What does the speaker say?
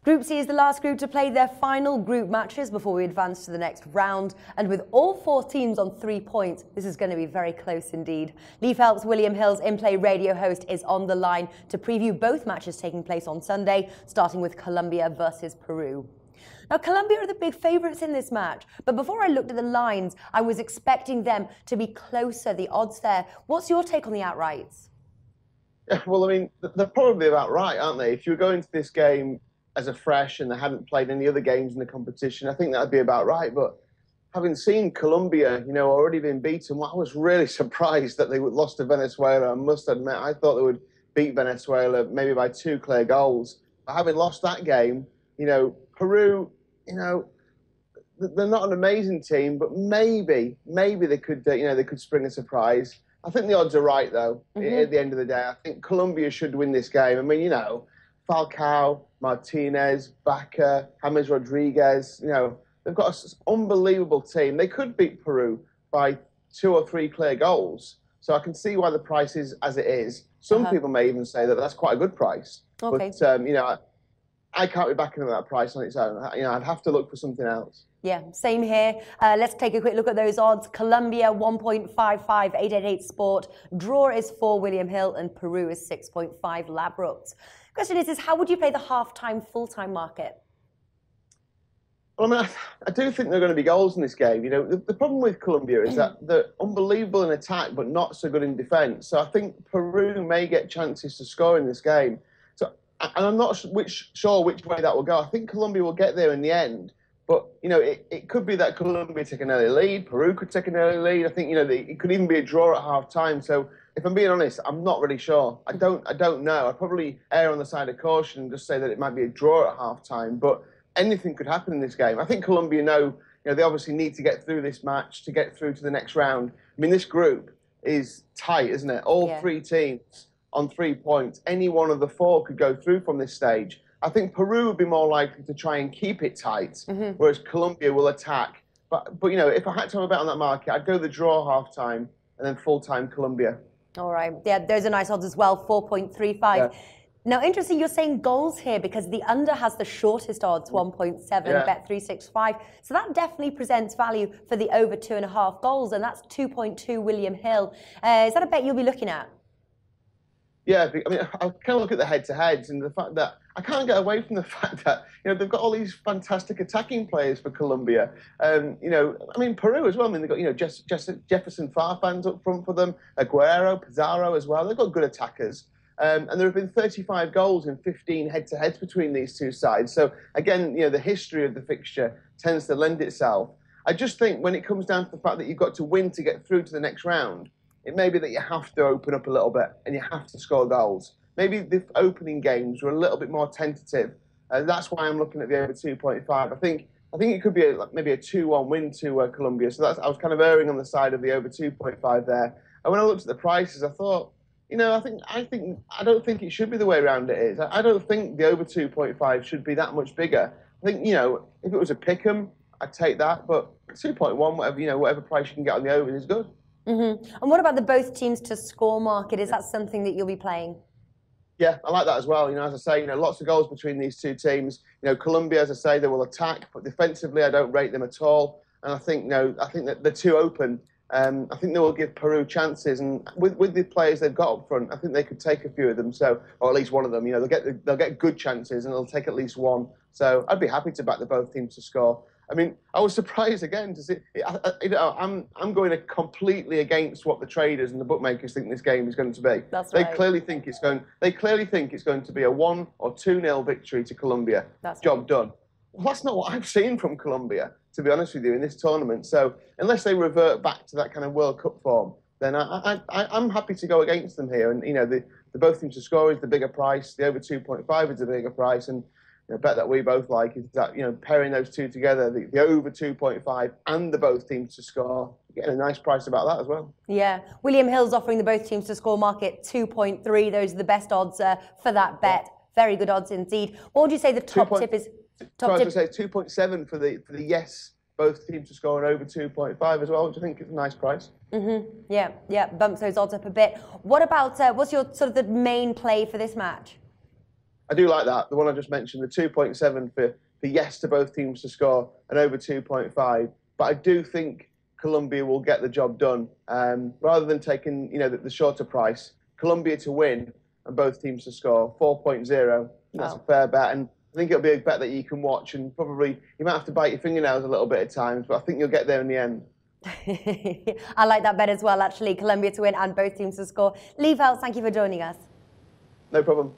Group C is the last group to play their final group matches before we advance to the next round. And with all 4 teams on 3 points, this is going to be very close indeed. Lee Phelps, William Hill's in-play radio host, is on the line to preview both matches taking place on Sunday, starting with Colombia versus Peru. Now, Colombia are the big favourites in this match, but before I looked at the lines, I was expecting them to be closer, the odds there. What's your take on the outrights? Yeah, well, I mean, they're probably about right, aren't they? If you were going to this game as a fresh and they hadn't played any other games in the competition, I think that'd be about right. But having seen Colombia, already been beaten, I was really surprised that they lost to Venezuela. I must admit, I thought they would beat Venezuela maybe by 2 clear goals. But having lost that game, Peru, they're not an amazing team, but maybe they could, they could spring a surprise. I think the odds are right, though, at the end of the day. I think Colombia should win this game. I mean, Falcao, Martinez, Baca, James Rodriguez, they've got an unbelievable team. They could beat Peru by 2 or 3 clear goals. So I can see why the price is as it is. Some people may even say that that's quite a good price. Okay. But, I can't be backing that price on its own. I'd have to look for something else. Yeah, same here. Let's take a quick look at those odds. Colombia 1.55, 888 Sport. Draw is 4, William Hill, and Peru is 6.5, Labrooks. Question is how would you play the half-time, full-time market? Well, I mean, I do think there are going to be goals in this game. The problem with Colombia is that they're unbelievable in attack, but not so good in defence. So I think Peru may get chances to score in this game. And I'm not sure which way that will go. I think Colombia will get there in the end. But, it could be that Colombia take an early lead. Peru could take an early lead. I think, it could even be a draw at half-time. So if I'm being honest, I'm not really sure. I don't know. I'd probably err on the side of caution and just say that it might be a draw at half-time. But anything could happen in this game. I think Colombia know, they obviously need to get through this match to get through to the next round. I mean, this group is tight, isn't it? All 3 teams on 3 points. Any one of the 4 could go through from this stage. I think Peru would be more likely to try and keep it tight, whereas Colombia will attack. But if I had to have a bet on that market, I'd go the draw half-time and then full-time Colombia. All right. Yeah, those are nice odds as well, 4.35. Yeah. Now, interesting, you're saying goals here because the under has the shortest odds, 1.7, Bet365. So that definitely presents value for the over 2.5 goals, and that's 2.2 William Hill. Is that a bet you'll be looking at? Yeah, I mean, I kind of look at the head-to-heads and the fact that I can't get away from the fact that, they've got all these fantastic attacking players for Colombia. I mean, Peru as well. I mean, they've got, Jefferson Farfans up front for them, Aguero, Pizarro as well. They've got good attackers. And there have been 35 goals in 15 head-to-heads between these 2 sides. So, again, the history of the fixture tends to lend itself. I just think when it comes down to the fact that you've got to win to get through to the next round, it may be that you have to open up a little bit and you have to score goals. Maybe the opening games were a little bit more tentative. That's why I'm looking at the over 2.5. I think it could be maybe a 2-1 win to Colombia. So I was kind of erring on the side of the over 2.5 there. And when I looked at the prices, I thought, I don't think it should be the way around it is. I don't think the over 2.5 should be that much bigger. I think, if it was a pick'em, I'd take that. But 2.1, whatever price you can get on the over is good. And what about the both teams to score market? Is that something that you'll be playing? Yeah, I like that as well. As I say, lots of goals between these 2 teams. Colombia, as I say, they will attack, but defensively, I don't rate them at all. And I think that they're too open. I think they will give Peru chances, and with the players they've got up front, I think they could take a few of them. So, or at least one of them. They'll get good chances, and they'll take at least one. So, I'd be happy to back the both teams to score. I mean, I was surprised again to see. I'm going completely against what the traders and the bookmakers think this game is going to be. That's right. They clearly think it's going to be a 1 or 2-0 victory to Colombia. That's Job right. done. Well, that's not what I've seen from Colombia, to be honest with you, in this tournament. So unless they revert back to that kind of World Cup form, then I'm happy to go against them here. And the both teams to score is the bigger price. The over 2.5 is the bigger price, and the bet that we both like is that, pairing those 2 together, the over 2.5 and the both teams to score, you're getting a nice price about that as well. Yeah. William Hill's offering the both teams to score market 2.3. Those are the best odds for that bet. Very good odds indeed. What would you say the top tip is? I was going to say 2.7 for the yes, both teams to score and over 2.5 as well, which I think is a nice price. Yeah. Bumps those odds up a bit. What about, what's your sort of the main play for this match? I do like that. The one I just mentioned, the 2.7 for yes to both teams to score and over 2.5. But I do think Colombia will get the job done. Rather than taking, the shorter price, Colombia to win and both teams to score, 4.0. That's a fair bet. And I think it'll be a bet that you can watch, and probably you might have to bite your fingernails a little bit at times, but I think you'll get there in the end. I like that bet as well, actually. Colombia to win and both teams to score. Lee Phelps, thank you for joining us. No problem.